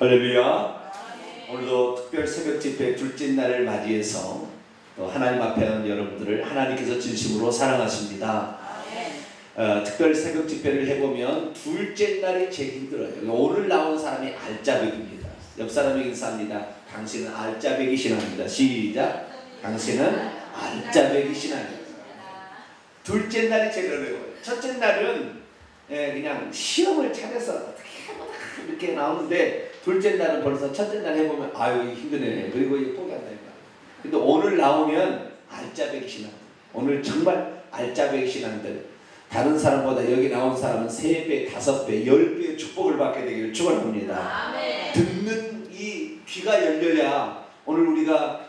할렐루야. 오늘도 특별 새벽 집회 둘째 날을 맞이해서 또 하나님 앞에 하는 여러분들을 하나님께서 진심으로 사랑하십니다. 특별 새벽 집회를 해보면 둘째 날이 제일 힘들어요. 오늘 나온 사람이 알짜배기입니다. 옆 사람에게 인사합니다. 당신은 알짜배기 신앙입니다. 시작. 당신은 알짜배기 신앙입니다. 둘째 날이 제일 어려워요. 첫째 날은 그냥 시험을 차려서 어떻게 해보다 이렇게 나오는데, 둘째 날은 벌써 첫째 날 해보면 아유 힘드네, 그리고 포기한다. 근데 오늘 나오면 알짜배기 신앙, 오늘 정말 알짜배기 신앙들, 다른 사람보다 여기 나온 사람은 3배, 5배, 10배의 축복을 받게 되기를 축원합니다. 듣는 이 귀가 열려야 오늘 우리가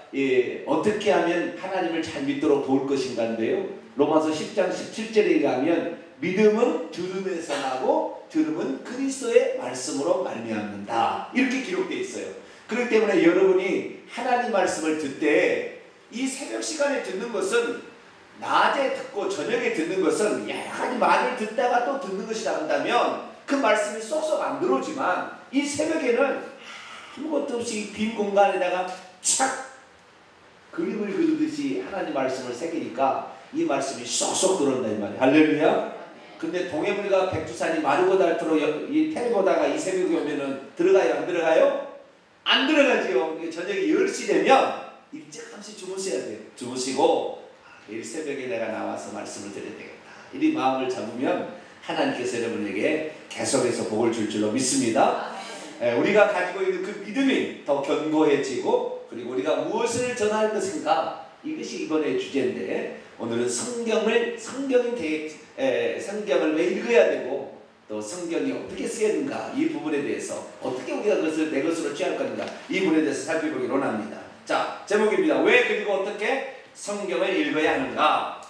어떻게 하면 하나님을 잘 믿도록 도울 것인가인데요, 로마서 10장 17절에 가면 믿음은 들음에서 나고 들음은 그리스도의 말씀으로 말미암는다, 이렇게 기록되어 있어요. 그렇기 때문에 여러분이 하나님 말씀을 듣되, 이 새벽 시간에 듣는 것은 낮에 듣고 저녁에 듣는 것은 여러 가지 말을 듣다가 또 듣는 것이라 한다면 그 말씀이 쏙쏙 안 들어오지만, 이 새벽에는 아무것도 없이 빈 공간에다가 착 그림을 그리듯이 하나님 말씀을 새기니까 이 말씀이 쏙쏙 들어온다 이 말이에요. 할렐루야. 근데 동해물과 백두산이 마르고 닳도록 이 텔 보다가 이 새벽에 오면은 들어가요 안 들어가요? 안 들어가지요. 저녁에 10시 되면 일찌감치 주무셔야 돼요. 주무시고 이 새벽에 내가 나와서 말씀을 드려야 되겠다, 이 마음을 잡으면 하나님께서 여러분에게 계속해서 복을 줄 줄로 믿습니다. 우리가 가지고 있는 그 믿음이 더 견고해지고, 그리고 우리가 무엇을 전할 것인가, 이것이 이번의 주제인데, 오늘은 성경을 왜 읽어야 되고 또 성경이 어떻게 쓰여야 되는가, 이 부분에 대해서 어떻게 우리가 그것을 내 것으로 취할 건가, 이 부분에 대해서 살펴보기로 합니다. 자, 제목입니다. 왜 그리고 어떻게 성경을 읽어야 하는가.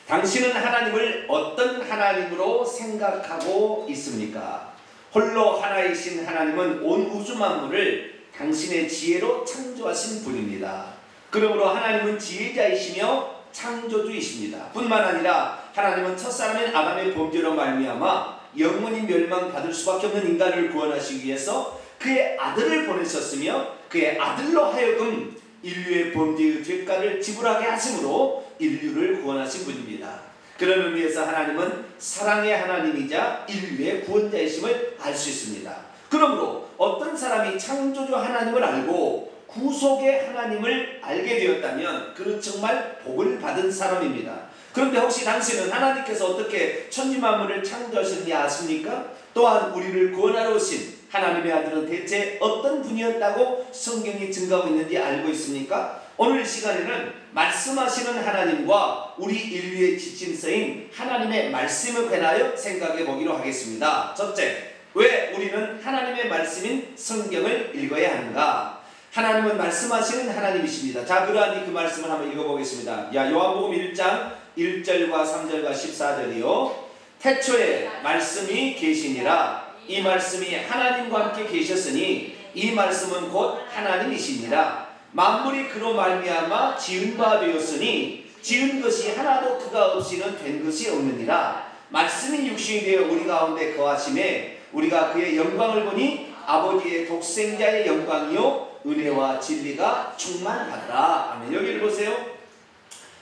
당신은 하나님을 어떤 하나님으로 생각하고 있습니까? 홀로 하나이신 하나님은 온 우주 만물을 당신의 지혜로 창조하신 분입니다. 그러므로 하나님은 지혜자이시며 창조주이십니다. 뿐만 아니라 하나님은 첫사람인 아담의 범죄로 말미암아 영원히 멸망받을 수밖에 없는 인간을 구원하시기 위해서 그의 아들을 보내셨으며, 그의 아들로 하여금 인류의 범죄의 죄가를 지불하게 하심으로 인류를 구원하신 분입니다. 그런 의미에서 하나님은 사랑의 하나님이자 인류의 구원자이심을 알 수 있습니다. 그러므로 어떤 사람이 창조주 하나님을 알고 구속의 하나님을 알게 되었다면 그는 정말 복을 받은 사람입니다. 그런데 혹시 당신은 하나님께서 어떻게 천지만물을 창조하셨는지 아십니까? 또한 우리를 구원하러 오신 하나님의 아들은 대체 어떤 분이었다고 성경이 증거하고 있는지 알고 있습니까? 오늘 시간에는 말씀하시는 하나님과 우리 인류의 지침서인 하나님의 말씀에 관하여 생각해 보기로 하겠습니다. 첫째, 왜 우리는 하나님의 말씀인 성경을 읽어야 하는가? 하나님은 말씀하시는 하나님이십니다. 자, 그러하니 그 말씀을 한번 읽어보겠습니다. 요한복음 1장 1절과 3절과 14절이요. 태초에 말씀이 계시니라. 이 말씀이 하나님과 함께 계셨으니 이 말씀은 곧 하나님이시니라. 만물이 그로 말미암아 지은 바 되었으니 지은 것이 하나도 그가 없이는 된 것이 없느니라. 말씀이 육신이 되어 우리 가운데 거하심에 우리가 그의 영광을 보니 아버지의 독생자의 영광이요 은혜와 진리가 충만하더라. 아멘. 여기를 보세요.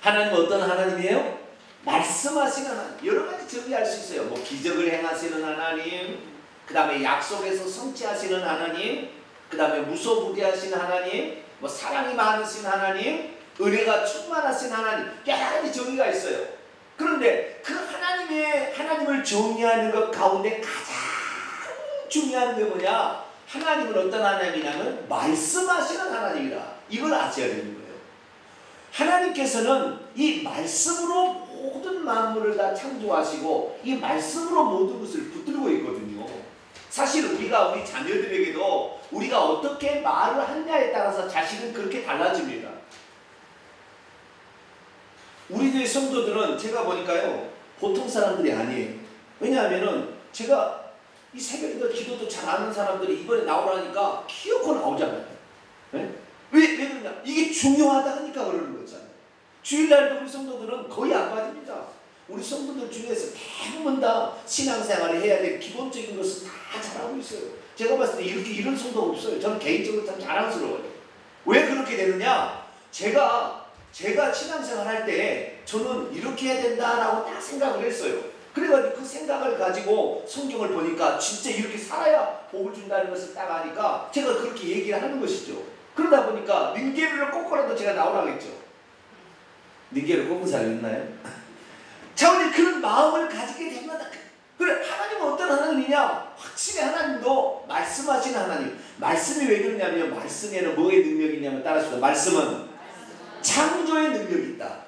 하나님은 어떤 하나님이에요? 말씀하시는 하나님. 여러 가지 정의할 수 있어요. 뭐 기적을 행하시는 하나님, 그 다음에 약속에서 성취하시는 하나님, 그 다음에 무소부기하시는 하나님, 뭐 사랑이 많으신 하나님, 은혜가 충만하신 하나님, 여러 가지 정의가 있어요. 그런데 그 하나님을 정의하는 것 가운데 가장 중요한 게 뭐냐? 하나님은 어떤 하나님이냐면 말씀하시는 하나님이라. 이걸 아셔야 되는 거예요. 하나님께서는 이 말씀으로 모든 만물을 다 창조하시고 이 말씀으로 모든 것을 붙들고 있거든요. 사실 우리가 우리 자녀들에게도 우리가 어떻게 말을 하느냐에 따라서 자식은 그렇게 달라집니다. 우리들 성도들은 제가 보니까요, 보통 사람들이 아니에요. 왜냐하면은 제가 이 새벽에도 기도도 잘하는 사람들이 이번에 나오라니까 기어코 나오잖아요. 네? 왜 그러냐? 이게 중요하다 하니까 그러는 거잖아요. 주일날도 우리 성도들은 거의 안 빠집니다. 우리 성도들 중에서 대부분 다 신앙생활을 해야 될 기본적인 것은 다 다 잘하고 있어요. 제가 봤을 때 이런 성도 없어요. 저는 개인적으로 참 자랑스러워요. 왜 그렇게 되느냐? 제가 신앙생활 할 때 저는 이렇게 해야 된다라고 딱 생각을 했어요. 그래가지고 그 생각을 가지고 성경을 보니까 진짜 이렇게 살아야 복을 준다는 것을 딱 아니까 제가 그렇게 얘기를 하는 것이죠. 그러다 보니까 닌게르를 꺾어라도 제가 나오라고 했죠. 닌게르 꺾은 사람 있나요? 자, 우리 그런 마음을 가지게 됩니다. 그래, 하나님은 어떤 하나님이냐? 확실히 하나님도 말씀하시는 하나님. 말씀이 왜 그러냐면 말씀에는 뭐의 능력이 있냐면 따라서 말씀은 창조의 능력이 있다.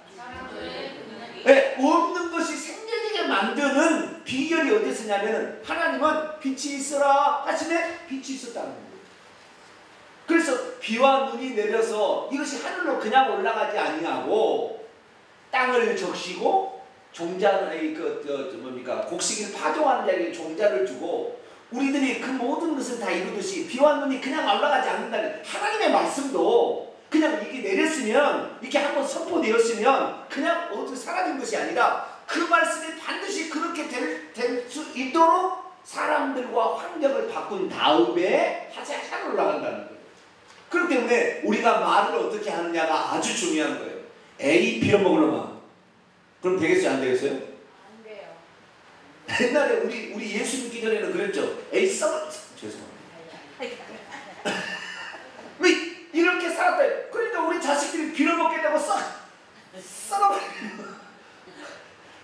네, 없는 것이 생겨지게 만드는 비결이 어디 있었냐면 하나님은 빛이 있어라 하시면 빛이 있었다는 거예요. 그래서 비와 눈이 내려서 이것이 하늘로 그냥 올라가지 아니하고 땅을 적시고 종자의 곡식을 파종하는 자에게 종자를 주고 우리들이 그 모든 것을 다 이루듯이 비와 눈이 그냥 올라가지 않는다는 하나님의 말씀도 그냥 이게 내렸으면 이게 한번 선포되었으면 그냥 어디 사라진 것이 아니라 그 말씀이 반드시 그렇게 될 수 있도록 사람들과 환경을 바꾼 다음에 하늘 올라간다는 거예요. 그렇기 때문에 우리가 말을 어떻게 하느냐가 아주 중요한 거예요. 에이 빌어먹을 놈아. 그럼 되겠어요? 안 되겠어요? 안 돼요. 옛날에 우리 예수 믿기 전에는 그랬죠. 에이 죄송합니다. 왜 이렇게 살았다. 그러니까 우리 자식들이 빌어먹게 되고 썩어버리는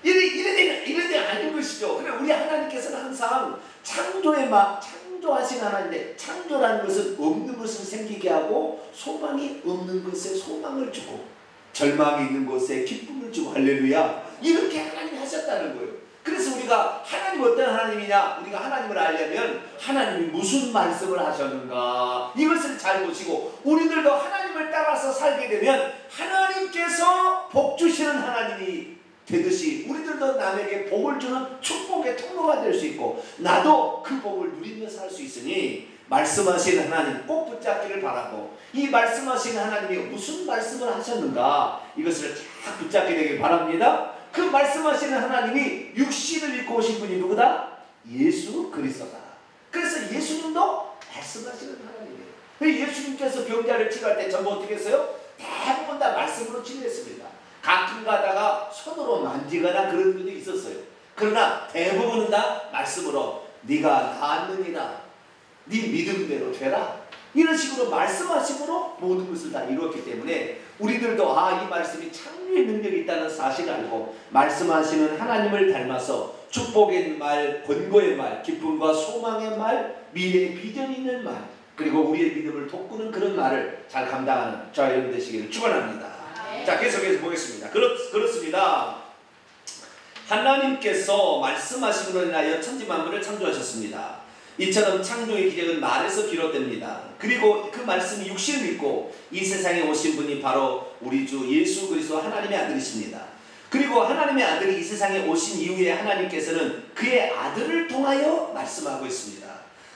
이래 아닌 것이죠. 그래 우리 하나님께서는 항상 창조하신 하나님인데 창조라는 것은 없는 것을 생기게 하고 소망이 없는 것에 소망을 주고 절망이 있는 곳에 기쁨을 주고 할렐루야 이렇게 하나님이 하셨다는 거예요. 그래서 우리가 하나님 어떤 하나님이냐 우리가 하나님을 알려면 하나님이 무슨 말씀을 하셨는가 이것을 잘 보시고 우리들도 하나님을 따라서 살게 되면 하나님께서 복 주시는 하나님이 되듯이 우리들도 남에게 복을 주는 축복의 통로가 될 수 있고 나도 그 복을 누리면서 살 수 있으니 말씀하시는 하나님 꼭 붙잡기를 바라고 이 말씀하시는 하나님이 무슨 말씀을 하셨는가 이것을 잘 붙잡게 되길 바랍니다. 그 말씀하시는 하나님이 육신을 입고 오신 분이 누구다? 예수 그리스도다. 그래서 예수님도 말씀하시는 하나님이에요. 예수님께서 병자를 치료할 때 전부 어떻게 했어요? 대부분 다 말씀으로 치료했습니다. 가끔 가다가 손으로 만지거나 그런 분도 있었어요. 그러나 대부분은 다 말씀으로 네가 낫느니라 네 믿음대로 되라 이런 식으로 말씀하심으로 모든 것을 다 이루었기 때문에 우리들도 이 말씀이 창조의 능력이 있다는 사실을 알고 말씀하시는 하나님을 닮아서 축복의 말, 권고의 말, 기쁨과 소망의 말, 미래의 비전이 있는 말 그리고 우리의 믿음을 돋구는 그런 말을 잘 감당하는 저와 여러분 되시기를 축원합니다. 자, 계속해서 보겠습니다. 그렇습니다. 하나님께서 말씀하심으로 인하여 천지만물을 창조하셨습니다. 이처럼 창조의 기적은 말에서 비롯됩니다. 그리고 그 말씀이 육신을 입고 이 세상에 오신 분이 바로 우리 주 예수 그리스도 하나님의 아들이십니다. 그리고 하나님의 아들이 이 세상에 오신 이후에 하나님께서는 그의 아들을 통하여 말씀하고 있습니다.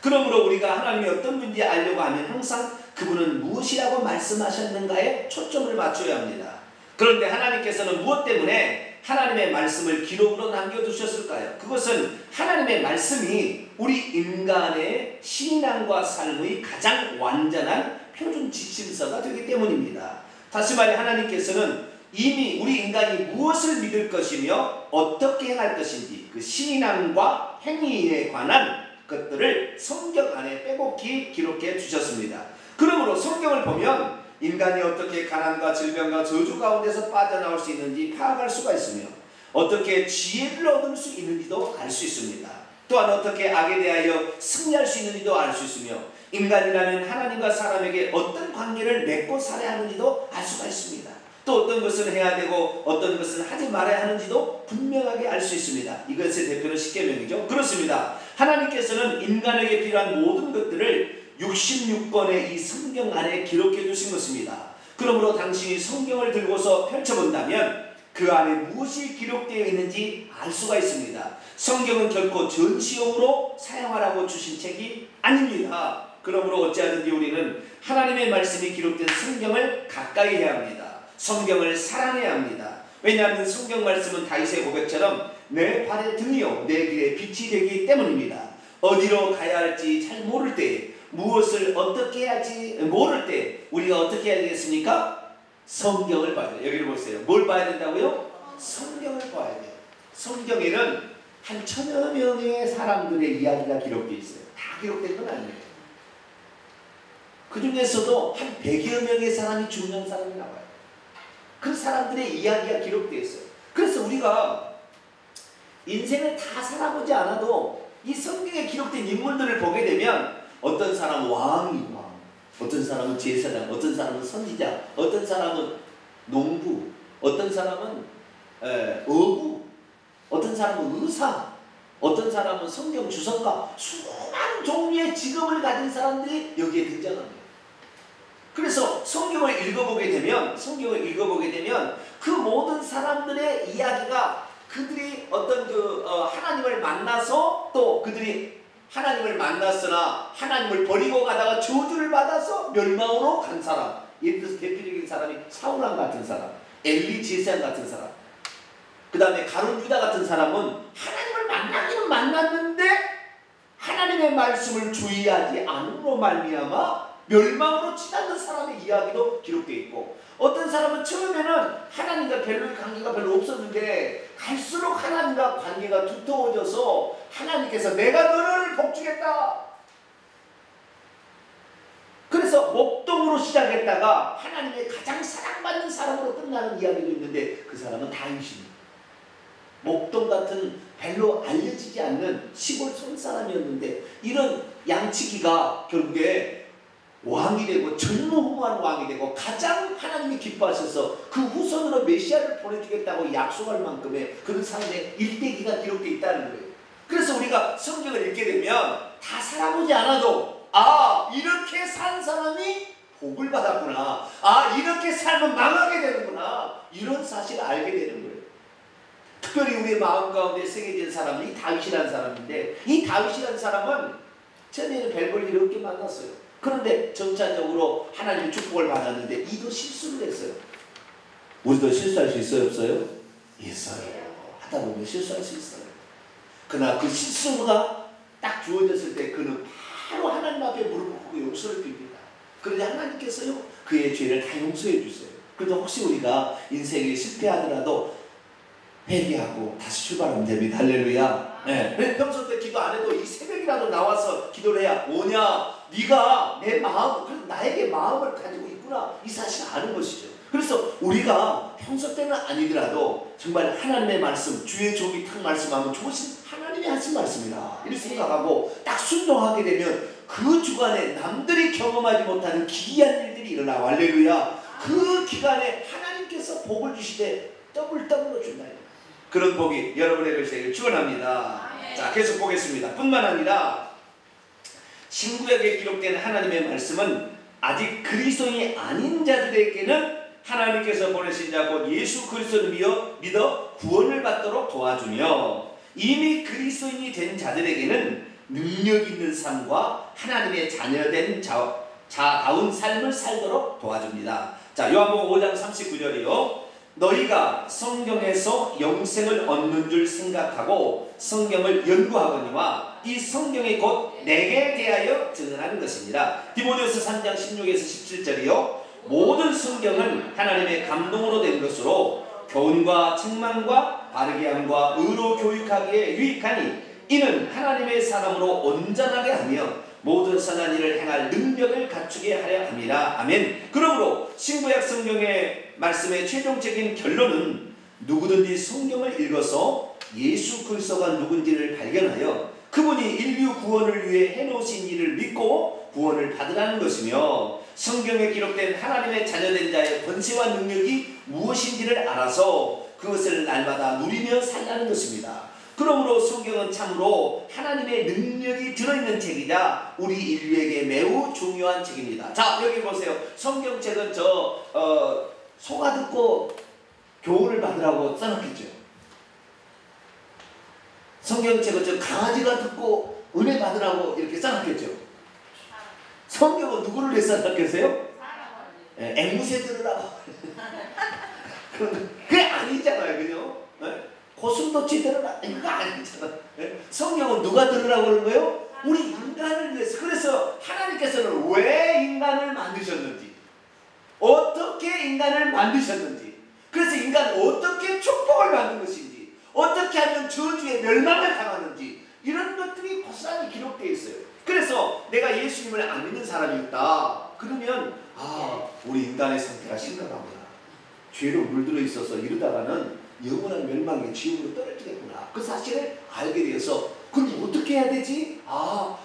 그러므로 우리가 하나님이 어떤 분인지 알려고 하면 항상 그분은 무엇이라고 말씀하셨는가에 초점을 맞춰야 합니다. 그런데 하나님께서는 무엇 때문에 하나님의 말씀을 기록으로 남겨두셨을까요? 그것은 하나님의 말씀이 우리 인간의 신앙과 삶의 가장 완전한 표준 지침서가 되기 때문입니다. 다시 말해 하나님께서는 이미 우리 인간이 무엇을 믿을 것이며 어떻게 행할 것인지 그 신앙과 행위에 관한 것들을 성경 안에 빼곡히 기록해 주셨습니다. 그러므로 성경을 보면 인간이 어떻게 가난과 질병과 저주 가운데서 빠져나올 수 있는지 파악할 수가 있으며 어떻게 지혜를 얻을 수 있는지도 알 수 있습니다. 또한 어떻게 악에 대하여 승리할 수 있는지도 알 수 있으며 인간이라는 하나님과 사람에게 어떤 관계를 맺고 살아야 하는지도 알 수가 있습니다. 또 어떤 것을 해야 되고 어떤 것을 하지 말아야 하는지도 분명하게 알 수 있습니다. 이것의 대표는 십계명이죠. 그렇습니다. 하나님께서는 인간에게 필요한 모든 것들을 66권의 이 성경 안에 기록해 두신 것입니다. 그러므로 당신이 성경을 들고서 펼쳐본다면 그 안에 무엇이 기록되어 있는지 알 수가 있습니다. 성경은 결코 전시용으로 사용하라고 주신 책이 아닙니다. 그러므로 어찌하든지 우리는 하나님의 말씀이 기록된 성경을 가까이 해야 합니다. 성경을 사랑해야 합니다. 왜냐하면 성경 말씀은 다윗의 고백처럼 내 발의 등이요 내 길의 빛이 되기 때문입니다. 어디로 가야 할지 잘 모를 때, 무엇을 어떻게 해야지 모를 때 우리가 어떻게 해야 되겠습니까? 성경을 봐야 돼요. 여기를 보세요. 뭘 봐야 된다고요? 성경을 봐야 돼요. 성경에는 한 1000여 명의 사람들의 이야기가 기록되어 있어요. 다 기록된 건 아니에요. 그 중에서도 한 100여 명의 사람이 중요한 사람이 나와요. 그 사람들의 이야기가 기록되어 있어요. 그래서 우리가 인생을 다 살아보지 않아도 이 성경에 기록된 인물들을 보게 되면 어떤 사람은 왕이 왕, 어떤 사람은 제사장, 어떤 사람은 선지자, 어떤 사람은 농부, 어떤 사람은 어부, 어떤 사람은 의사, 어떤 사람은 성경 주석가, 수많은 종류의 직업을 가진 사람들이 여기에 등장합니다. 그래서 성경을 읽어보게 되면 그 모든 사람들의 이야기가 그들이 어떤 하나님을 만나서 또 그들이 하나님을 만났으나 하나님을 버리고 가다가 저주를 받아서 멸망으로 간 사람, 예를 들어서 대표적인 사람이 사울왕 같은 사람, 엘리 제사장 같은 사람, 그 다음에 가룟 유다 같은 사람은 하나님을 만나기는 만났는데 하나님의 말씀을 주의하지 않음으로 말미암아 멸망으로 치닫는 사람의 이야기도 기록되어 있고, 어떤 사람은 처음에는 하나님과 관계가 별로 없었는데 갈수록 하나님과 관계가 두터워져서 하나님께서 내가 너를 복주겠다. 그래서 목동으로 시작했다가 하나님의 가장 사랑받는 사람으로 끝나는 이야기도 있는데 그 사람은 다윗입니다. 목동 같은 별로 알려지지 않는 시골 손사람이었는데 이런 양치기가 결국에 왕이 되고 전무후무한 왕이 되고 가장 하나님이 기뻐하셔서 그 후손으로 메시아를 보내주겠다고 약속할 만큼의 그런 사람의 일대기가 기록되어 있다는 거예요. 그래서 우리가 성경을 읽게 되면 다 살아보지 않아도 이렇게 산 사람이 복을 받았구나, 이렇게 살면 망하게 되는구나, 이런 사실을 알게 되는 거예요. 특별히 우리의 마음 가운데 새겨진 사람은 이 다윗이라는 사람인데, 이 다윗이라는 사람은 처음에는 별 볼 일 없게 만났어요. 그런데 점차적으로 하나님의 축복을 받았는데 이도 실수를 했어요. 우리도 실수할 수 있어요, 없어요? 있어요. 하다 보면 실수할 수 있어요. 그러나 그 실수가 딱 주어졌을 때 그는 바로 하나님 앞에 무릎을 꿇고 용서를 빕니다. 그런데 하나님께서요 그의 죄를 다 용서해 주세요. 그래도 혹시 우리가 인생에 실패하더라도 회개하고 다시 출발하면 됩니다. 할렐루야. 네. 평소 때 기도 안 해도 이 새벽이라도 나와서 기도를 해야 뭐냐? 네가 내 마음, 그래서 나에게 마음을 가지고 있구나, 이 사실을 아는 것이죠. 그래서 우리가 평소 때는 아니더라도 정말 하나님의 말씀, 주의 종이 탁 말씀하면 좋으신 하나님이 하신 말씀이다 이렇게 생각하고 딱 순종하게 되면 그 주간에 남들이 경험하지 못하는 기이한 일들이 일어나. 할렐루야. 그 기간에 하나님께서 복을 주시되 더블더블로 준다. 그런 복이 여러분에게 되기를 축원합니다. 자, 계속 보겠습니다. 뿐만 아니라 신구약에 기록된 하나님의 말씀은 아직 그리스도인이 아닌 자들에게는 하나님께서 보내신 자 곧 예수 그리스도를 믿어 구원을 받도록 도와주며, 이미 그리스도인이 된 자들에게는 능력 있는 삶과 하나님의 자녀된 자다운 삶을 살도록 도와줍니다. 자, 요한복음 5장 39절이요. 너희가 성경에서 영생을 얻는 줄 생각하고 성경을 연구하거니와 이 성경이 곧 내게 대하여 증언하는 것입니다. 디모데후서 3장 16에서 17절이요. 모든 성경은 하나님의 감동으로 된 것으로 교훈과 책망과 바르게 함과 의로 교육하기에 유익하니 이는 하나님의 사람으로 온전하게 하며 모든 선한 일을 행할 능력을 갖추게 하려 함이라. 아멘. 그러므로 신구약 성경의 말씀의 최종적인 결론은 누구든지 성경을 읽어서 예수 그리스도가 누군지를 발견하여 그분이 인류 구원을 위해 해놓으신 일을 믿고 구원을 받으라는 것이며, 성경에 기록된 하나님의 자녀된 자의 권세와 능력이 무엇인지를 알아서 그것을 날마다 누리며 살라는 것입니다. 그러므로 성경은 참으로 하나님의 능력이 들어있는 책이자 우리 인류에게 매우 중요한 책입니다. 자, 여기 보세요. 성경책은 소가 듣고 교훈을 받으라고 써놨겠죠. 성경책은 강아지가 듣고 은혜 받으라고 이렇게 써놨겠죠. 성경은 누구를 위해 써놨겠어요? 앵무새 들으라고. 그게 아니잖아요, 그죠? 고슴도치 들으라, 이거 아니잖아. 성경은 누가 들으라고 그러는 거예요? 우리 인간을 위해서. 그래서 하나님께서는 왜 인간을 만드셨는지, 어떻게 인간을 만드셨는지, 그래서 인간을 어떻게 축복을 받는 것인지, 어떻게 하면 저주의 멸망을 당하는지, 이런 것들이 고스란히 기록되어 있어요. 그래서 내가 예수님을 안 믿는 사람이 있다 그러면 우리 인간의 상태가 심각하구나, 죄로 물들어 있어서 이러다가는 영원한 멸망의 지옥으로 떨어지겠구나, 그 사실을 알게 되어서 그럼 어떻게 해야 되지?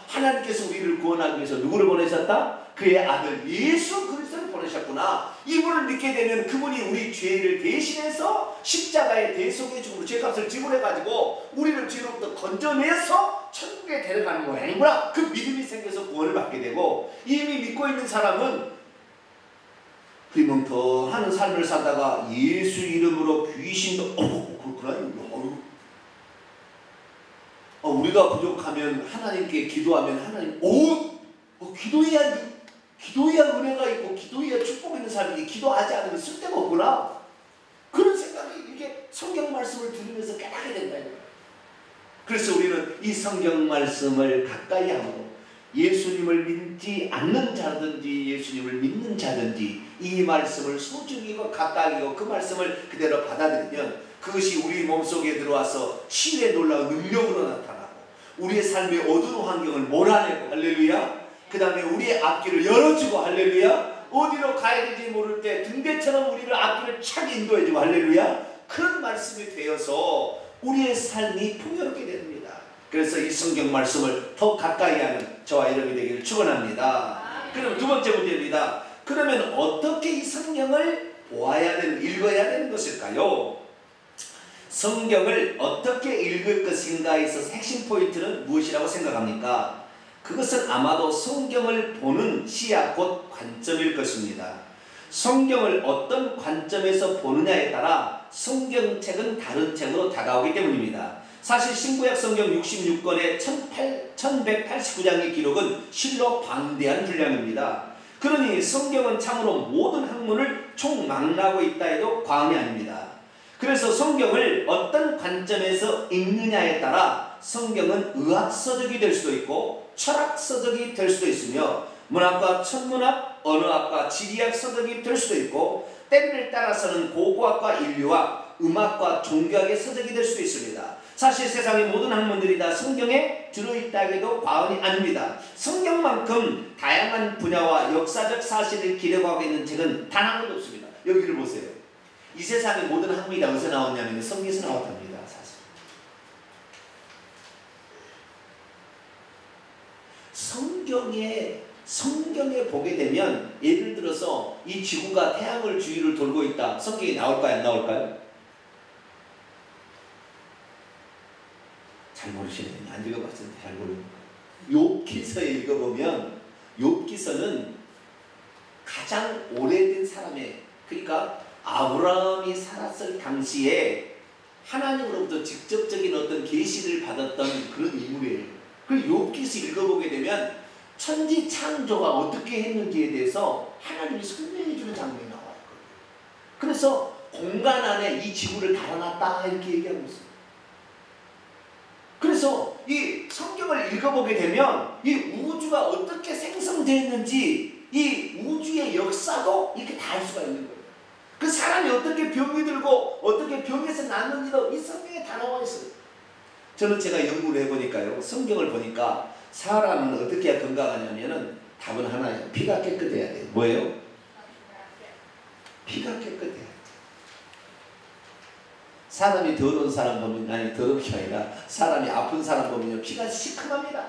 하나님께서 우리를 구원하기 위해서 누구를 보내셨다? 그의 아들 예수 그리스도를 보내셨구나. 이분을 믿게 되면 그분이 우리 죄를 대신해서 십자가의 대속의 죽음으로 죄값을 지불해가지고 우리를 죄로부터 건져내서 천국에 데려가는 모양이구나. 그 믿음이 생겨서 구원을 받게 되고, 이미 믿고 있는 사람은 흐리멍텅하는 삶을 살다가 예수 이름으로 귀신도 그렇구나. 우리가 부족하면 하나님께 기도하면 하나님 기도해야 은혜가 있고 기도해야 축복 있는 사람이 기도하지 않으면 쓸데가 없구나. 그런 생각이 이렇게 성경 말씀을 들으면서 깨닫게 된다. 그래서 우리는 이 성경 말씀을 가까이 하고 예수님을 믿지 않는 자든지 예수님을 믿는 자든지 이 말씀을 소중히 가까이 하고 그 말씀을 그대로 받아들이면 그것이 우리 몸속에 들어와서 치유의 놀라운 능력으로 나타나고 우리의 삶의 어두운 환경을 몰아내고, 할렐루야, 그 다음에 우리의 앞길을 열어주고, 할렐루야, 어디로 가야 될지 모를 때 등대처럼 우리를 앞길을 착 인도해주고, 할렐루야, 그런 말씀이 되어서 우리의 삶이 풍요롭게 됩니다. 그래서 이 성경 말씀을 더 가까이 하는 저와 여러분이 되기를 축원합니다. 그럼 두 번째 문제입니다. 그러면 어떻게 이 성경을 읽어야 되는 것일까요? 성경을 어떻게 읽을 것인가에 있어서 핵심 포인트는 무엇이라고 생각합니까? 그것은 아마도 성경을 보는 시야 곧 관점일 것입니다. 성경을 어떤 관점에서 보느냐에 따라 성경책은 다른 책으로 다가오기 때문입니다. 사실 신구약 성경 66권의 1189장의 기록은 실로 방대한 분량입니다. 그러니 성경은 참으로 모든 학문을 총망라하고 있다 해도 과언이 아닙니다. 그래서 성경을 어떤 관점에서 읽느냐에 따라 성경은 의학서적이 될 수도 있고 철학서적이 될 수도 있으며 문학과 천문학, 언어학과 지리학 서적이 될 수도 있고 때를 따라서는 고고학과 인류학, 음악과 종교학의 서적이 될 수도 있습니다. 사실 세상의 모든 학문들이 다 성경에 들어있다 해도 과언이 아닙니다. 성경만큼 다양한 분야와 역사적 사실을 기록하고 있는 책은 단 한 권도 없습니다. 여기를 보세요. 이 세상의 모든 학문이 다 어디서 나왔냐면 성경에서 나왔답니다. 사실 성경에 보게 되면 예를 들어서 이 지구가 태양을 주위를 돌고 있다. 성경에 나올까요? 안 나올까요? 잘 모르시네요. 안 읽어봤을 때 잘 모르는 거예요. 욥기서에 읽어보면 욥기서는 가장 오래된 사람의, 그러니까 아브라함이 살았을 당시에 하나님으로부터 직접적인 어떤 계시를 받았던 그런 인물이에요. 그리고 욥기서 읽어보게 되면 천지 창조가 어떻게 했는지에 대해서 하나님이 설명해 주는 장면이 나와요. 그래서 공간 안에 이 지구를 달아놨다 이렇게 얘기하고 있어요. 그래서 이 성경을 읽어보게 되면 이 우주가 어떻게 생성되었는지 이 우주의 역사도 이렇게 다 알 수가 있는 거예요. 그 사람이 어떻게 병이 들고 어떻게 병에서 낫는지도 이 성경에 다 나와 있어요. 저는 제가 연구를 해보니까요, 성경을 보니까 사람은 어떻게 해야 건강하냐면은 답은 하나예요. 피가 깨끗해야 돼요. 뭐예요? 피가 깨끗해야 돼요. 사람이 더러운 사람 보면, 아니 더러운 게 아니라 사람이 아픈 사람 보면요 피가 시큼합니다.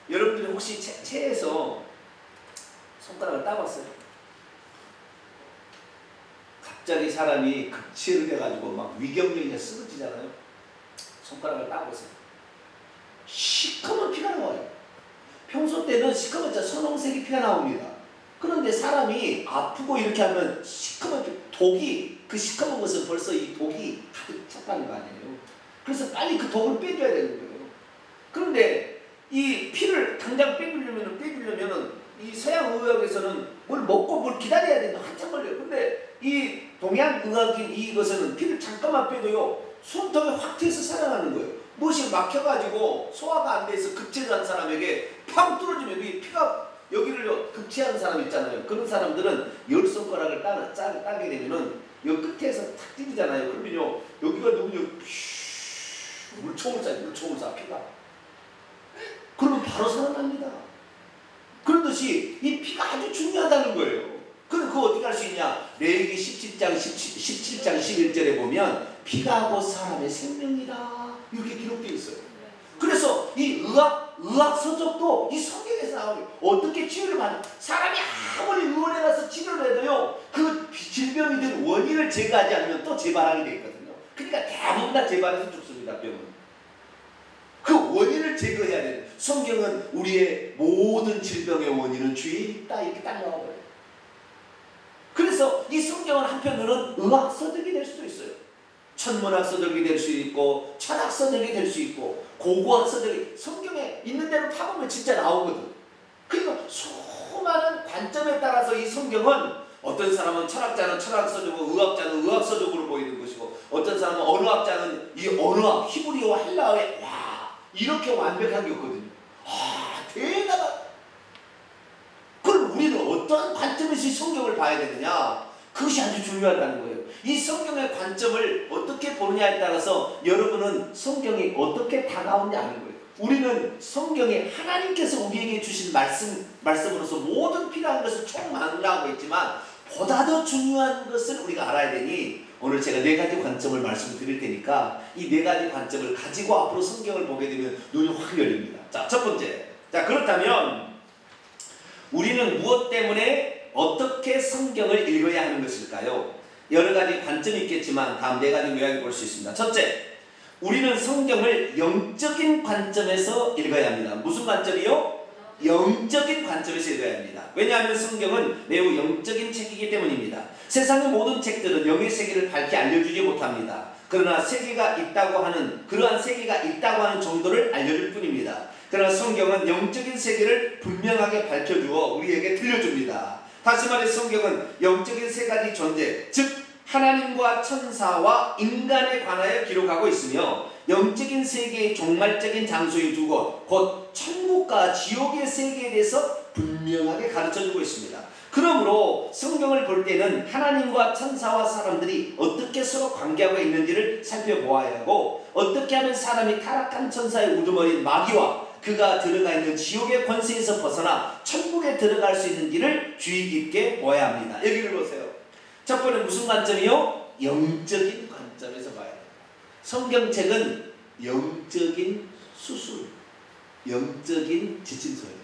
여러분들이 혹시 체에서 손가락을 따봤어요? 갑자기 사람이 급체를 해가지고 막 위경련이 쓰러지잖아요. 손가락을 따보세요. 시커먼 피가 나와요. 평소 때는 시커먼 선홍색이 피가 나옵니다. 그런데 사람이 아프고 이렇게 하면 시커먼 독이, 그 시커먼 것은 벌써 이 독이 가득 찼다는 거 아니에요. 그래서 빨리 그 독을 빼줘야 되는 거예요. 그런데 이 피를 당장 빼주려면은 이 서양 의학에서는 뭘 먹고 뭘 기다려야 된다. 한참 걸려요. 근데 이 동양 의학인 이것은 피를 잠깐만 빼도요 손톱에 확 튀어서 살아나는 거예요. 무엇이 막혀가지고 소화가 안 돼서 급제를 한 사람에게 팡 뚫어지면 이 피가 여기를 급체하는 사람 있잖아요. 그런 사람들은 열 손가락을 따게 되면은 여 끝에서 탁 찌르잖아요. 그러면요 여기가 누구냐 물총을 쏴 피가. 그러면 바로 살아납니다. 그렇듯이 이 피가 아주 중요하다는 거예요. 그럼 그거 어떻게 할 수 있냐? 레위기 17장 11절에 보면 피가 곧 사람의 생명이다 이렇게 기록되어 있어요. 그래서 이 의학서적도 이 성경에서 나오는 어떻게 치료를 받는 사람이 아무리 의원에 가서 치료를 해도요 그 질병이 된 원인을 제거하지 않으면 또 재발하게 되어 있거든요. 그러니까 대부분 다 재발해서 죽습니다. 병은 그 원인을 제거해야 돼요. 성경은 우리의 모든 질병의 원인은 주위에 있다 이렇게 딱 나와요. 그래서 이 성경은 한편으로는 의학서적이 될 수도 있어요. 천문학서적이 될 수 있고 철학서적이 될 수 있고 고고학서적이 성경에 있는 대로 파보면 진짜 나오거든. 그러니까 수많은 관점에 따라서 이 성경은 어떤 사람은 철학자는 철학서적으로 의학자는 의학서적으로 보이는 것이고 어떤 사람은 언어학자는 이 언어학 히브리어 헬라어에 와 이렇게 완벽한 게 없거든요. 아 대단하다. 그럼 우리는 어떤 관점에서 이 성경을 봐야 되느냐? 그것이 아주 중요하다는 거예요. 이 성경의 관점을 어떻게 보느냐에 따라서 여러분은 성경이 어떻게 다가오느냐 하는 거예요. 우리는 성경에 하나님께서 우리에게 주신 말씀으로서 모든 필요한 것을 총망라하고 있지만 보다 더 중요한 것을 우리가 알아야 되니 오늘 제가 4가지 관점을 말씀드릴 테니까 이 4가지 관점을 가지고 앞으로 성경을 보게 되면 눈이 확 열립니다. 자, 첫 번째. 자, 그렇다면 우리는 무엇 때문에 어떻게 성경을 읽어야 하는 것일까요? 여러 가지 관점이 있겠지만 다음 4가지 요약해 볼 수 있습니다. 첫째, 우리는 성경을 영적인 관점에서 읽어야 합니다. 무슨 관점이요? 영적인 관점에서 읽어야 합니다. 왜냐하면 성경은 매우 영적인 책이기 때문입니다. 세상의 모든 책들은 영의 세계를 밝히 알려주지 못합니다. 그러나 세계가 있다고 하는 그러한 세계가 있다고 하는 정도를 알려줄 뿐입니다. 그러나 성경은 영적인 세계를 분명하게 밝혀주어 우리에게 들려줍니다. 다시 말해 성경은 영적인 3가지 존재, 즉 하나님과 천사와 인간에 관하여 기록하고 있으며 영적인 세계의 종말적인 장소에 두고 곧 천국과 지옥의 세계에 대해서 분명하게 가르쳐주고 있습니다. 그러므로 성경을 볼 때는 하나님과 천사와 사람들이 어떻게 서로 관계하고 있는지를 살펴보아야 하고 어떻게 하면 사람이 타락한 천사의 우두머리인 마귀와 그가 들어가 있는 지옥의 권세에서 벗어나 천국에 들어갈 수 있는지를 주의 깊게 보아야 합니다. 여기를 보세요. 첫 번째 무슨 관점이요? 영적인 관점에서 봐야 됩니다. 성경책은 영적인 수술, 영적인 지침서예요.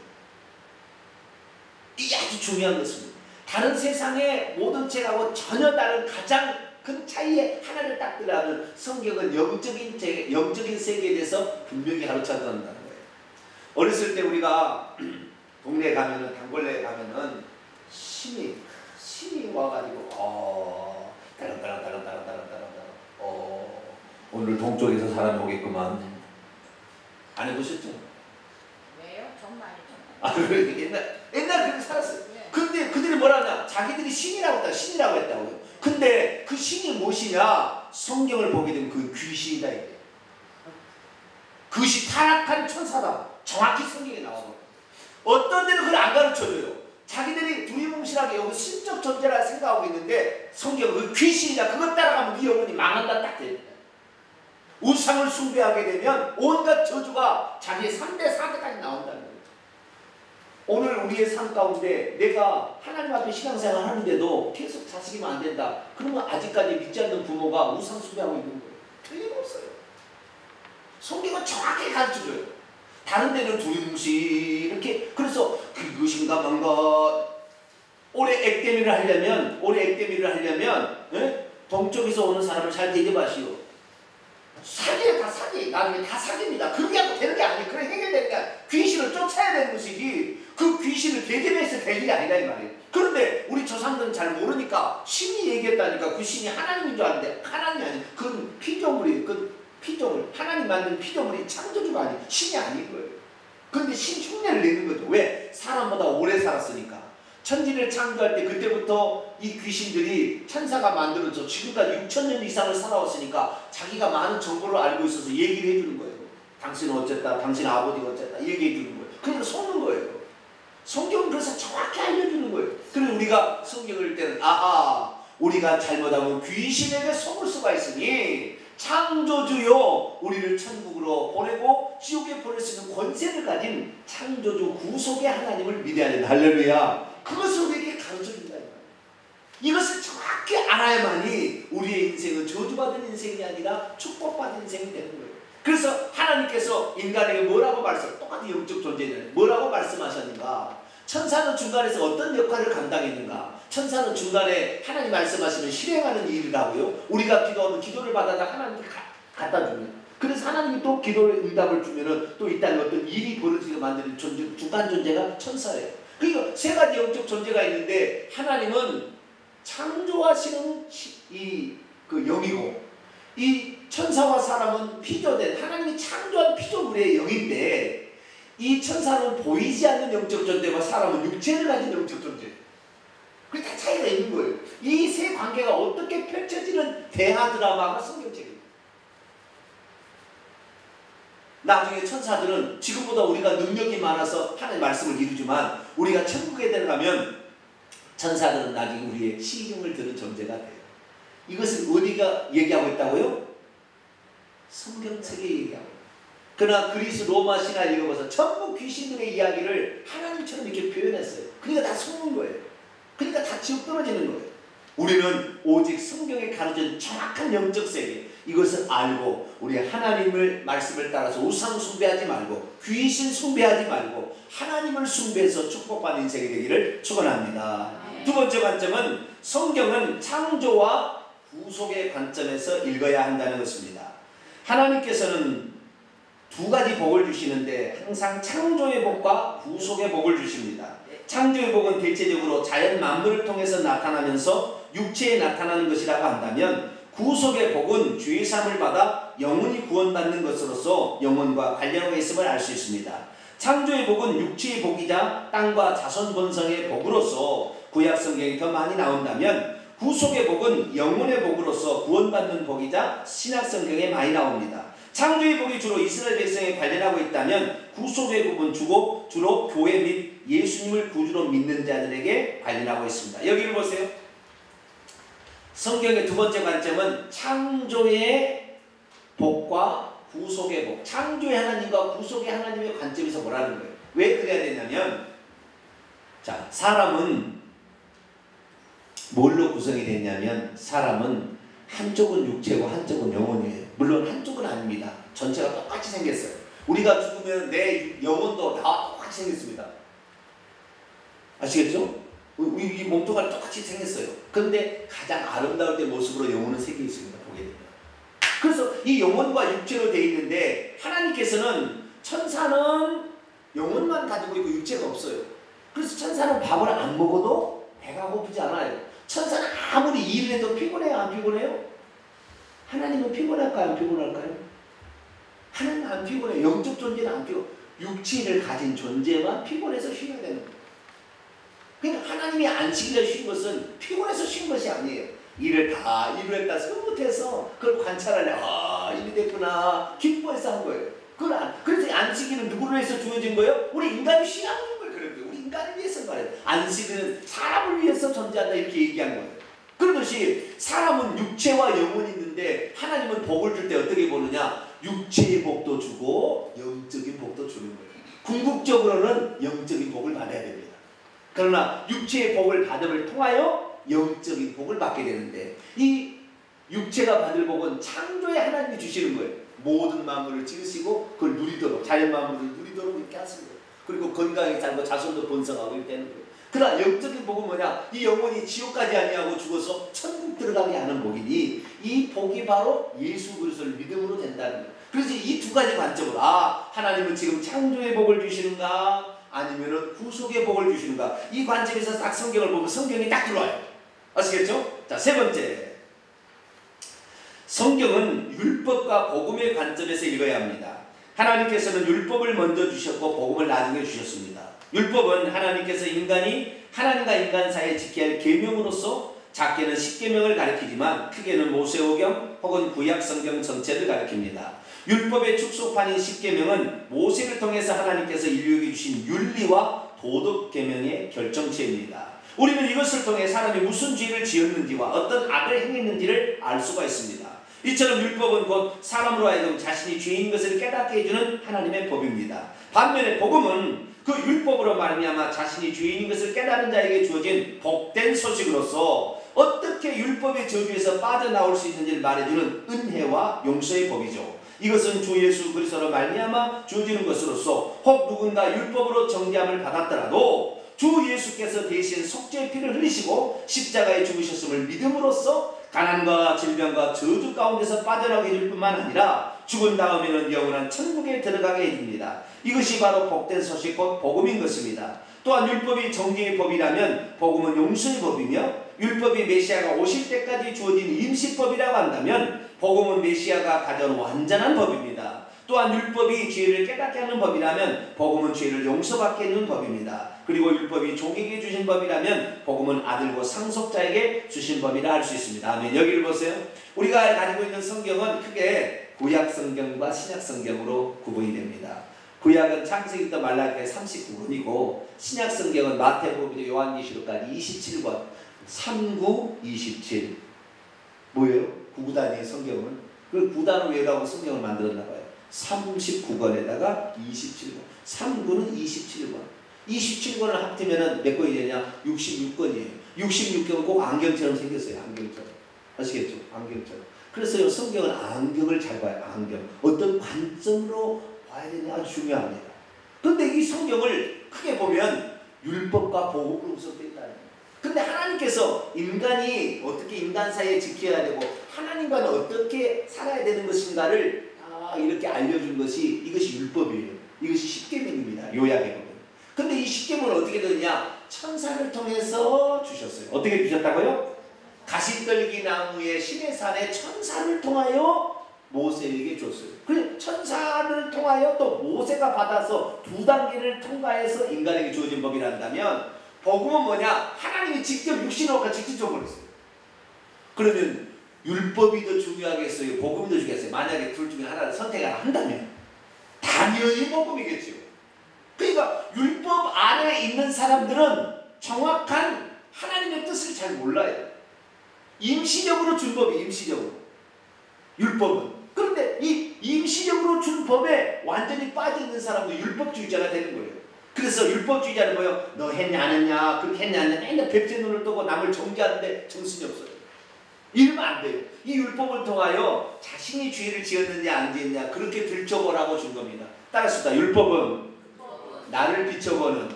이게 아주 중요한 것입니다. 다른 세상의 모든 책하고 전혀 다른 가장 큰 차이의 하나를 딱 들어가면 성경은 영적인 세계에 대해서 분명히 가르쳐준다는 거예요. 어렸을 때 우리가 동네에 가면은 단골네에 가면은 신이 와가지고 따랑따랑 오늘 동쪽에서 사람이 오겠구만. 안 해보셨죠? 왜요? 정말. 아 그래 옛날 그렇게 살았어요. 네. 근데 그들이 뭐라 하냐? 자기들이 신이라고 했다고요. 근데 그 신이 무엇이냐? 성경을 보게 되면 그 귀신이다 이게. 그것이 타락한 천사다. 정확히 성경에 나와요. 어떤 데는 그걸 안 가르쳐줘요. 자기들이 두리뭉실하게 여기 신적 존재라 생각하고 있는데 성경은 그 귀신이다. 그것 따라가면 네 영혼이 망한다 딱 됩니다. 우상을 숭배하게 되면 온갖 저주가 자기의 3대 4대까지 나온다는 거예요. 오늘 우리의 삶 가운데 내가 하나님 앞에 신앙생활 하는데도 계속 자식이면 안 된다. 그러면 아직까지 믿지 않는 부모가 우상 숭배하고 있는 거예요. 틀림없어요. 성경은 정확히 가르쳐줘요. 다른 데는 두리뭉실 이렇게 그래서 그것인가 뭔가 올해 액대미를 하려면 동쪽에서 오는 사람을 잘 대접하시오. 사기에 다 사기. 나중에 다 사기입니다. 그렇게 하고 되는 게 아니에요. 그래 해결되는 게 아니에요. 귀신을 쫓아야 되는 것이지 그 귀신을 대접해서 될 일이 아니다 이 말이에요. 그런데 우리 조상들은 잘 모르니까 신이 얘기했다니까 그 신이 하나님인 줄 아는데 하나님이 아니에요. 그건 피조물이에요. 그 피조물, 하나님 만든 피조물이 창조주가 아니에요. 신이 아닌 거예요. 그런데 신 흉내를 내는 거죠. 왜? 사람보다 오래 살았으니까. 천지를 창조할 때 그때부터 이 귀신들이 천사가 만들어져 지금까지 6,000년 이상을 살아왔으니까 자기가 많은 정보를 알고 있어서 얘기를 해주는 거예요. 당신은 어쨌다, 당신 아버지가 어쨌다 얘기해 주는 거예요. 그냥 속는 거예요. 성경은 그래서 정확히 알려주는 거예요. 그래서 우리가 성경을 읽을 때는 아하, 우리가 잘못하면 귀신에게 속을 수가 있으니 창조주요 우리를 천국으로 보내고 지옥에 보낼 수 있는 권세를 가진 창조주 구속의 하나님을 믿어야 된다. 할렐루야. 그것을 우리에게 가르쳐준다. 이것을 정확히 알아야만이 우리의 인생은 저주받은 인생이 아니라 축복받은 인생이 되는 거예요. 그래서 하나님께서 인간에게 뭐라고 말씀, 똑같은 영적 존재는 뭐라고 말씀하셨는가? 천사는 중간에서 어떤 역할을 감당했는가? 천사는 중간에 하나님 말씀하시면 실행하는 일이라고요. 우리가 기도하면 기도를 받아다 하나님께 갖다 줍니다. 그래서 하나님이 또 기도의 응답을 주면은 또 이 땅에 어떤 일이 벌어지게 만드는 존재, 중간 존재가 천사예요. 그러니까 세 가지 영적 존재가 있는데 하나님은 창조하시는 그 영이고 이 천사와 사람은 피조된 하나님이 창조한 피조물의 영인데 이 천사는 보이지 않는 영적 존재와 사람은 육체를 가진 영적 존재. 그게 다 차이가 있는 거예요. 이 세 관계가 어떻게 펼쳐지는 대하 드라마가 성경책입니다. 나중에 천사들은 지금보다 우리가 능력이 많아서 하나님의 말씀을 이루지만 우리가 천국에 들어가면 천사들은 나중에 우리의 시중을 들은 존재가 돼요. 이것을 어디가 얘기하고 있다고요? 성경책에 얘기하고 있어요. 그러나 그리스 로마 신화 읽어봐서 전부 귀신들의 이야기를 하나님처럼 이렇게 표현했어요. 그러니까 다 속는 거예요. 그러니까 다 지옥 떨어지는 거예요. 우리는 오직 성경에 가르쳐준 정확한 영적 세계 이것을 알고 우리 하나님을 말씀을 따라서 우상 숭배하지 말고 귀신 숭배하지 말고 하나님을 숭배해서 축복받는 인생이 되기를 축원합니다. 두 번째 관점은 성경은 창조와 구속의 관점에서 읽어야 한다는 것입니다. 하나님께서는 두 가지 복을 주시는데 항상 창조의 복과 구속의 복을 주십니다. 창조의 복은 대체적으로 자연 만물을 통해서 나타나면서 육체에 나타나는 것이라고 한다면 구속의 복은 죄 사함을 받아 영혼이 구원받는 것으로서 영혼과 관련하고 있음을 알 수 있습니다. 창조의 복은 육체의 복이자 땅과 자손 번성의 복으로서 구약 성경이 더 많이 나온다면 구속의 복은 영혼의 복으로서 구원받는 복이자 신약 성경에 많이 나옵니다. 창조의 복이 주로 이스라엘 백성에 관련하고 있다면 구속의 복은 주로 교회 및 예수님을 구주로 믿는 자들에게 관련하고 있습니다. 여기를 보세요. 성경의 두 번째 관점은 창조의 복과 구속의 복. 창조의 하나님과 구속의 하나님의 관점에서 뭐라는 거예요. 왜 그래야 되냐면 자, 사람은 뭘로 구성이 됐냐면 사람은 한쪽은 육체고 한쪽은 영혼이에요. 물론 한쪽은 아닙니다. 전체가 똑같이 생겼어요. 우리가 죽으면 내 영혼도 다 똑같이 생겼습니다. 아시겠죠? 이 몸뚱아리 똑같이 생겼어요. 그런데 가장 아름다울 때 모습으로 영혼은 새겨 있습니다. 보게 됩니다. 그래서 이 영혼과 육체로 되어 있는데 하나님께서는 천사는 영혼만 가지고 있고 육체가 없어요. 그래서 천사는 밥을 안 먹어도 배가 고프지 않아요. 천사는 아무리 일을 해도 피곤해요? 안 피곤해요? 하나님은 피곤할까요? 안 피곤할까요? 하나님은 안 피곤해요. 영적 존재는 안 피곤해요. 육체를 가진 존재만 피곤해서 쉬어야 되는 거예요. 그러니까 하나님이 안식일에 쉰 것은 피곤해서 쉰 것이 아니에요. 일을 다 이루었다 흐뭇해서 그걸 관찰하려 일이 됐구나 기뻐해서 한 거예요. 그래서 안식일은 누구를 위해서 주어진 거예요? 우리 인간이 쉬라는 걸 그런 거예요. 우리 인간을 위해서 말해요. 안식일은 사람을 위해서 존재한다 이렇게 얘기한 거예요. 그러듯이 사람은 육체와 영혼이 있는데 하나님은 복을 줄 때 어떻게 보느냐? 육체의 복도 주고 영적인 복도 주는 거예요. 궁극적으로는 영적인 복을 받아야 됩니다. 그러나 육체의 복을 받음을 통하여 영적인 복을 받게 되는데 이 육체가 받을 복은 창조의 하나님이 주시는 거예요. 모든 만물을 지으시고 그걸 누리도록 자연 만물을 누리도록 이렇게 하시는 거예요. 그리고 건강하게 살고 자손도 번성하고 이렇게 되는 거예요. 그러나 영적인 복은 뭐냐? 이 영혼이 지옥까지 아니하고 죽어서 천국 들어가게 하는 복이니 이 복이 바로 예수 그리스도를 믿음으로 된다는 거예요. 그래서 이 두 가지 관점으로 하나님은 지금 창조의 복을 주시는가 아니면은 구속의 복을 주시는가 이 관점에서 딱 성경을 보면 성경이 딱 들어와요. 아시겠죠? 자, 세 번째 성경은 율법과 복음의 관점에서 읽어야 합니다. 하나님께서는 율법을 먼저 주셨고 복음을 나중에 주셨습니다. 율법은 하나님께서 인간이 하나님과 인간 사이에 지켜야 할 계명으로서 작게는 10계명을 가리키지만 크게는 모세오경 혹은 구약 성경 전체를 가리킵니다. 율법의 축소판인 십계명은 모세를 통해서 하나님께서 인류에게 주신 윤리와 도덕 계명의 결정체입니다. 우리는 이것을 통해 사람이 무슨 죄를 지었는지와 어떤 악을 행했는지를 알 수가 있습니다. 이처럼 율법은 곧 사람으로 하여금 자신이 죄인 것을 깨닫게 해주는 하나님의 법입니다. 반면에 복음은 그 율법으로 말미암아 자신이 죄인인 것을 깨달은 자에게 주어진 복된 소식으로서 어떻게 율법의 저주에서 빠져나올 수 있는지를 말해주는 은혜와 용서의 법이죠. 이것은 주 예수 그리스도로 말미암아 주어지는 것으로서 혹 누군가 율법으로 정죄함을 받았더라도 주 예수께서 대신 속죄의 피를 흘리시고 십자가에 죽으셨음을 믿음으로써 가난과 질병과 저주 가운데서 빠져나오게 해줄 뿐만 아니라 죽은 다음에는 영원한 천국에 들어가게 해줍니다. 이것이 바로 복된 소식 곧 복음인 것입니다. 또한 율법이 정죄의 법이라면 복음은 용서의 법이며 율법이 메시아가 오실 때까지 주어진 임시법이라고 한다면 복음은 메시아가 가져온 완전한 법입니다. 또한 율법이 죄를 깨닫게 하는 법이라면 복음은 죄를 용서받게 해주는 법입니다. 그리고 율법이 종에게 주신 법이라면 복음은 아들고 상속자에게 주신 법이라 할 수 있습니다. 아멘. 여기를 보세요. 우리가 가지고 있는 성경은 크게 구약 성경과 신약 성경으로 구분이 됩니다. 구약은 창세기부터 말라기까지 39권이고 신약 성경은 마태복음부터 요한계시록까지 27권 39, 27 뭐예요? 9구단의 성경은 그 9단을 외우라고 성경을 만들었나 봐요. 39권에다가 27권 3구는 27권 27권을 합치면 몇 권이 되냐? 66권이에요. 66권은 꼭 안경처럼 생겼어요. 안경처럼. 아시겠죠? 안경처럼. 그래서 성경은 안경을 잘 봐요. 안경. 어떤 관점으로 봐야 되냐 아주 중요합니다. 그런데 이 성경을 크게 보면 율법과 복음으로 구성되어 있다. 근데 하나님께서 인간이 어떻게 인간 사이에 지켜야 되고 하나님과는 어떻게 살아야 되는 것인가를 이렇게 알려준 것이 이것이 율법이에요. 이것이 십계명입니다. 요약해 보면. 근데 이 십계명은 어떻게 되느냐? 천사를 통해서 주셨어요. 어떻게 주셨다고요? 가시떨기 나무의 시내산에 천사를 통하여 모세에게 줬어요. 그 천사를 통하여 또 모세가 받아서 두 단계를 통과해서 인간에게 주어진 법이란다면 복음은 뭐냐? 하나님이 직접 육신을 얻고 직접 줘버렸어요. 그러면 율법이 더 중요하겠어요? 복음이 더 중요하겠어요? 만약에 둘 중에 하나를 선택을 한다면 당연히 복음이겠죠. 그러니까 율법 안에 있는 사람들은 정확한 하나님의 뜻을 잘 몰라요. 임시적으로 준 법이 임시적으로. 율법은. 그런데 이 임시적으로 준 법에 완전히 빠져있는 사람도 율법주의자가 되는 거예요. 그래서 율법주의자는 뭐예요? 너 했냐 안 했냐 그렇게 했냐 안 했냐 맨날 뵙제 눈을 뜨고 남을 정죄하는데 정신이 없어요. 이러면 안 돼요. 이 율법을 통하여 자신이 죄를 지었느냐 안 지었느냐 그렇게 들춰보라고 준 겁니다. 따라서 율법은 나를 비춰보는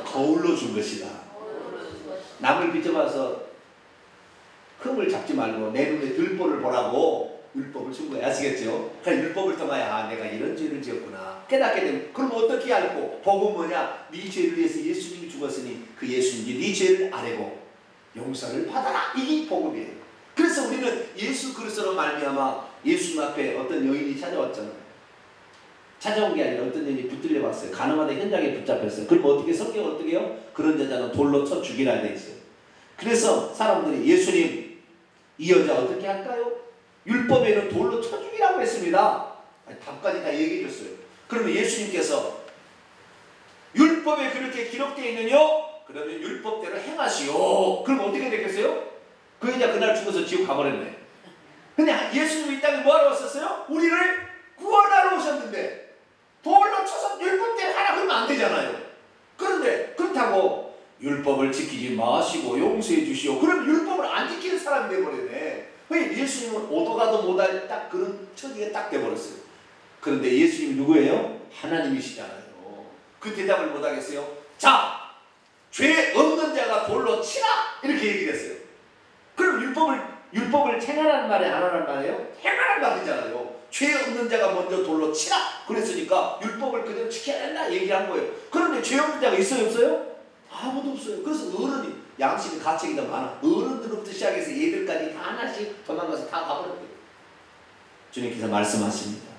거울로 준 것이다. 남을 비춰봐서 흠을 잡지 말고 내 눈에 들보를 보라고 율법을 준 거야. 아시겠죠? 그러니까 율법을 통하여 내가 이런 죄를 지었구나 깨닫게 되면 그럼 어떻게 알고? 복음 뭐냐? 네 죄를 위해서 예수님이 죽었으니 그 예수님이 네 죄를 아뢰고 용서를 받아라. 이게 복음이에요. 그래서 우리는 예수 그리스도로 말미암아 예수님 앞에 어떤 여인이 찾아왔잖아요. 찾아온 게 아니라 어떤 여인이 붙들려 왔어요. 가늠하다 현장에 붙잡혔어요. 그럼 어떻게 성경 어떻게 해요? 그런 여자는 돌로 쳐 죽이라 돼 있어요. 그래서 사람들이 예수님 이 여자 어떻게 할까요? 율법에는 돌로 쳐 죽이라고 했습니다. 답까지 다 얘기해 줬어요. 그러면 예수님께서 율법에 그렇게 기록되어 있느뇨? 그러면 율법대로 행하시오. 그럼 어떻게 되겠어요? 그 여자 그날 죽어서 지옥 가버렸네. 근데 예수님이 이 땅에 뭐하러 왔었어요? 우리를 구원하러 오셨는데 돌로 쳐서 율법대로 하라 그러면 안 되잖아요. 그런데 그렇다고 율법을 지키지 마시고 용서해 주시오. 그럼 율법을 안 지키는 사람이 돼버렸네. 왜 예수님은 오도 가도 못할 딱 그런 처지가 딱 돼버렸어요. 그런데 예수님이 누구예요? 하나님이시잖아요. 그 대답을 못하겠어요? 자! 죄 없는 자가 돌로 치라! 이렇게 얘기를 했어요. 그럼 율법을 행하라는 말이 안 하라는 말이에요? 행하라는 말이잖아요. 죄 없는 자가 먼저 돌로 치라! 그랬으니까 율법을 그대로 지켜야 된다 얘기한 거예요. 그런데 죄 없는 자가 있어요? 없어요? 아무도 없어요. 그래서 어른이 양심이 가책이 더 많아. 어른들부터 시작해서 얘들까지 다 하나씩 도망가서 다 가버렸대요. 주님께서 말씀하십니다.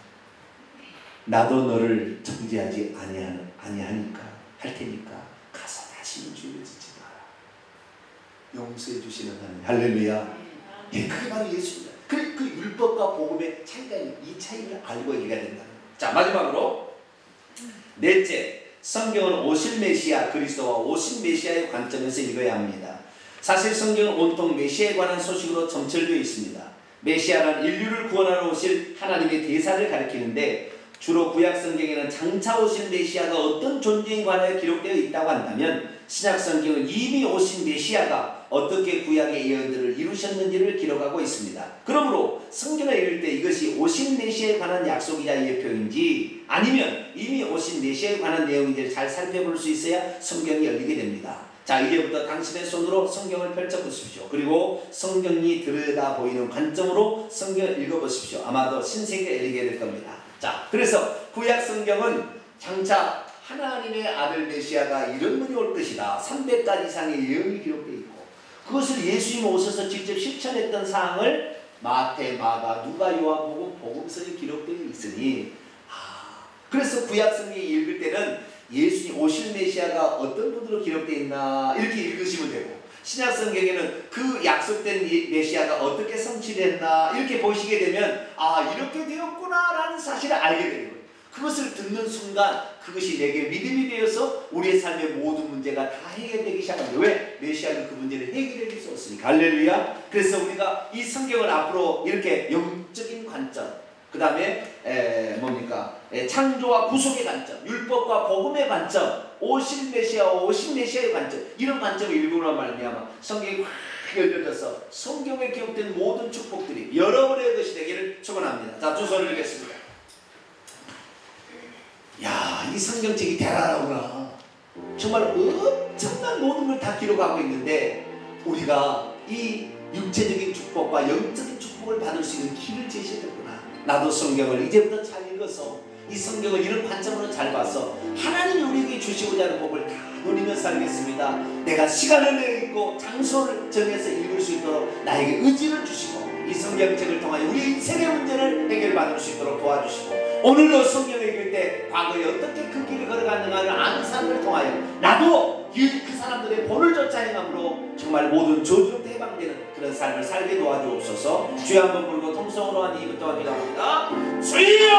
나도 너를 정죄하지 아니하니까 할 테니까 가서 다시는 죄를 짓지 마라. 용서해 주시는 하나님. 할렐루야. 예, 그게 바로 예수입니다. 그래 그 율법과 복음의 차이가 이 차이를 알고 얘기가 된다. 자, 마지막으로 넷째, 성경은 오실 메시아 그리스도와 오신 메시아의 관점에서 읽어야 합니다. 사실 성경은 온통 메시아에 관한 소식으로 점철되어 있습니다. 메시아란 인류를 구원하러 오실 하나님의 대사를 가리키는데 주로 구약 성경에는 장차 오실 메시아가 어떤 존재에 관하여 기록되어 있다고 한다면 신약 성경은 이미 오신 메시아가 어떻게 구약의 예언들을 이루셨는지를 기록하고 있습니다. 그러므로 성경을 읽을 때 이것이 오신 메시아에 관한 약속이자 예표인지 아니면 이미 오신 메시아에 관한 내용인지를 잘 살펴볼 수 있어야 성경이 열리게 됩니다. 자, 이제부터 당신의 손으로 성경을 펼쳐보십시오. 그리고 성경이 들여다 보이는 관점으로 성경을 읽어보십시오. 아마도 신세계에 열리게 될 겁니다. 자, 그래서 구약 성경은 장차 하나님의 아들 메시아가 이런 분이 올 것이다. 300가지 이상의 예언이 기록되어 있고 그것을 예수님 오셔서 직접 실천했던 사항을 마태, 마가, 누가, 요한복음, 복음서에 기록되어 있으니 그래서 구약 성경 읽을 때는 예수님 오실 메시아가 어떤 분으로 기록되어 있나 이렇게 읽으시면 되고 신약 성경에는 그 약속된 메시아가 어떻게 성취됐나 이렇게 보시게 되면 이렇게 되었구나 라는 사실을 알게 되는 거예요. 그것을 듣는 순간 그것이 내게 믿음이 되어서 우리의 삶의 모든 문제가 다 해결되기 시작합니다. 왜? 메시아는 그 문제를 해결해 줄 수 없으니까. 할렐루야. 그래서 우리가 이 성경을 앞으로 이렇게 영적인 관점, 그 다음에 뭡니까? 창조와 구속의 관점, 율법과 복음의 관점, 오실 메시아와 오신 메시아의 관점, 이런 관점을 읽으로 말미암아 성경이 확 열려져서 성경에 기록된 모든 축복들이 여러분의 것이 되기를 축원합니다. 자, 두 손을 들겠습니다. 야, 이 성경책이 대단하구나. 정말 엄청난 모든 걸 다 기록하고 있는데 우리가 이 육체적인 축복과 영적인 축복을 받을 수 있는 길을 제시해줬구나. 나도 성경을 이제부터 잘 읽어서 이 성경을 이런 관점으로 잘 봐서 하나님이 우리에게 주시고자 하는 복을 다 누리며 살겠습니다. 내가 시간을 내고 장소를 정해서 읽을 수 있도록 나에게 의지를 주시고 이 성경책을 통하여 우리 인생의 문제를 해결받을 수 있도록 도와주시고 오늘도 성경을 읽을 때 과거에 어떻게 그 길을 걸어갔는가를 아는 사람들을 통하여 나도 그 사람들의 본을 쫓아 행함으로 정말 모든 저주로부터 해방되는 그런 삶을 살게 도와주옵소서. 주여 한번 부르고 통성으로 한 2분 동안 기도합니다. 주여!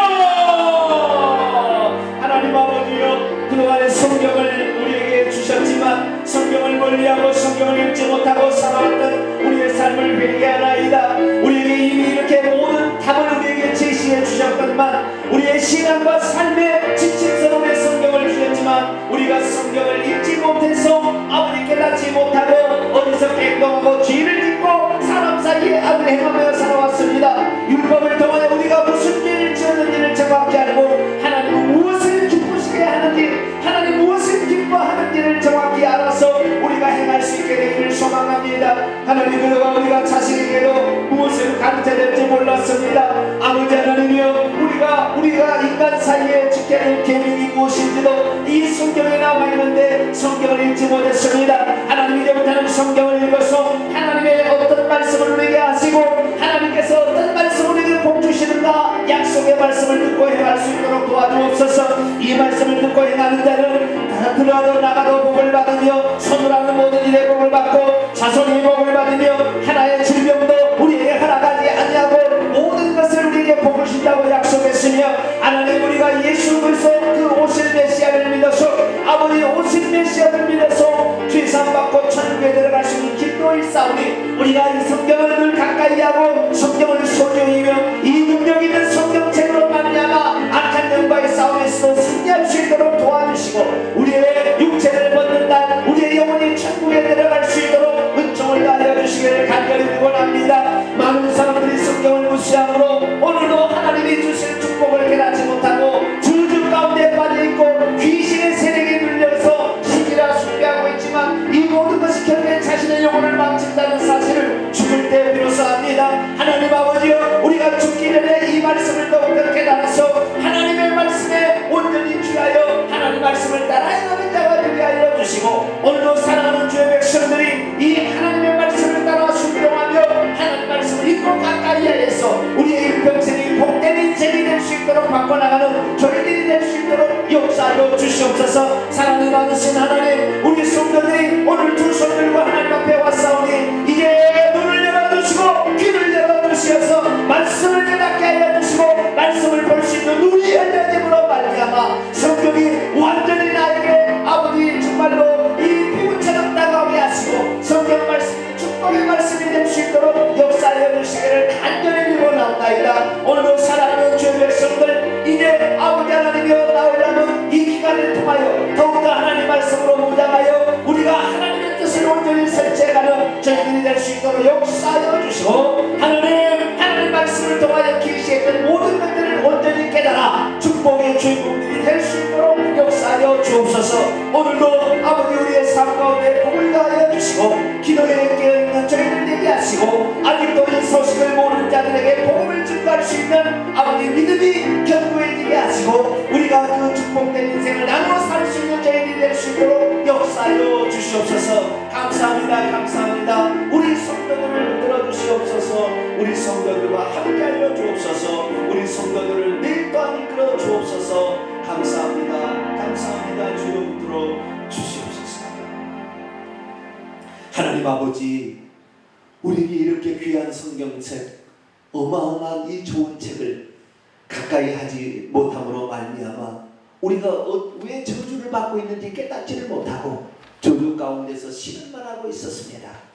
하나님 아버지여, 그동안의 성경을 우리에게 주셨지만 성경을 멀리하고 성경을 읽지 못하고 살아왔던 우리의 삶을 회개하나이다. 우리에게 이미 이렇게 모든 답을 우리에게 제시해 주셨건만 우리의 신앙과 삶의 지침서론의 성경을 주셨지만 우리가 성경을 읽지 못해서 아버지 깨닫지 못하고 어디서 행동하고 죄를 짓고 사람 사이에 악을 행하며 살아왔습니다. 율법을 통하여 우리가 무슨 죄를 지었는지를 정확히 알고 하나님은 무엇을 기쁘시게 하는지 하나님 무엇을 기뻐하는지를 정확히 알아서 우리가 행할 수 있게 되기를 소망합니다. 하나님, 그동안 우리가 자신에게도 무엇을 가르쳐야 될지 몰랐습니다. 아버지 하나님이여, 우리가 인간 사이에 지켜야 할 계명이 무엇인지도 이 성경에 나와 있는데 성경을 읽지 못했습니다. 하나님, 이제부터는 성경을 읽어서 하나님의 어떤 말씀을 우리에게 하시고 하나님께서 어떤 말씀을 우리에게 복주시는가 약속의 말씀을 듣고 행할 수 있도록 도와주옵소서. 이 말씀을 듣고 행하는 자는 들어도 나가도 복을 받으며 손으로 하는 모든 일에 복을 받고 자손이 복을 받으며 하나의 질병도 우리에게 허락하지 아니하고 모든 것을 우리에게 복을 주신다고 약속했으며 하나님, 우리가 예수 그리스도 그 오실 메시아를 믿어서 아버지 오실 메시아를 믿어서 죄사함받고 천국에 들어갈 수 있는 길도 일사오니 우리가 이 성경을 늘 가까이 하고 성경을 소중히 여기며 이 능력 있는 성경책으로 말미암아 악한 영과의 싸움에서도 승리할 수 있도록 도와주시고 우리의 육체를 벗는 날 우리의 영혼이 천국에 들어갈 수 있도록 은총을 다하여 주시기를 간절히 원합니다. 많은 사람들이 성경을 무시함으로 오늘도 하나님이 주실 축복을 깨닫지 못하고 주주 가운데 빠져있고 귀신의 세력에 눌려서 신이라 숭배하고 있지만 이 모든 것이 결국에 자신의 영혼을 망친다는 사실을 죽을 때 비로소 합니다. 하나님 아버지여, 우리가 죽기 전에 이 말씀을 더욱더 깨달아서 하나님의 말씀에 온전히 취하여 하나님 말씀을 따라행하는 자가 되게 알려주시고 오늘도 사랑하는 주의 백성들이 이 하나님의 말씀을 따라 순종하며 하나님 말씀을 읽고 가까이 하여서 우리의 일평생이 복된 인생이 될 수 있도록 바꿔나가는 저희들이 될 수 있도록 역사하여 주시옵소서. 사랑이 많으신 하나님, 우리 성도들이 오늘 두 손 들고 하나님 앞에 왔사오니 이제 눈을 열어주시고 귀를 열어주시어서 성령으로 역사하여 주시고 하나님 말씀을 통하여 계시했던 모든 것들을 온전히 깨달아 축복의 주인공들이 될 수 있도록 역사하여 주옵소서. 오늘도 아버지 우리의 삶 가운데 복을 더하여 주시고 기도에 깨어있는 저희들 되게 하시고 아직도 이 소식을 모르는 자들에게 복음을 증거할 수 있는 아버지 믿음이 견고해지게 하시고 우리가 그 축복된 인생을 나누어 살 수 있는 저희들이 될 수 있도록 역사하여 주시옵소서. 감사합니다. 감사합니다. 우리 성도들을 들어주시옵소서. 우리 성도들과 함께하여 주옵소서. 우리 성도들을 늘 또한 이끌어 주옵소서. 감사합니다. 감사합니다. 주여 붙들어 주시옵소서. 하나님 아버지, 우리에게 이렇게 귀한 성경책, 어마어마한 이 좋은 책을 가까이 하지 못함으로 말미암아 우리가 왜 저주를 받고 있는지 깨닫지를 못하고 저주 가운데서 신음만 하고 있었습니다.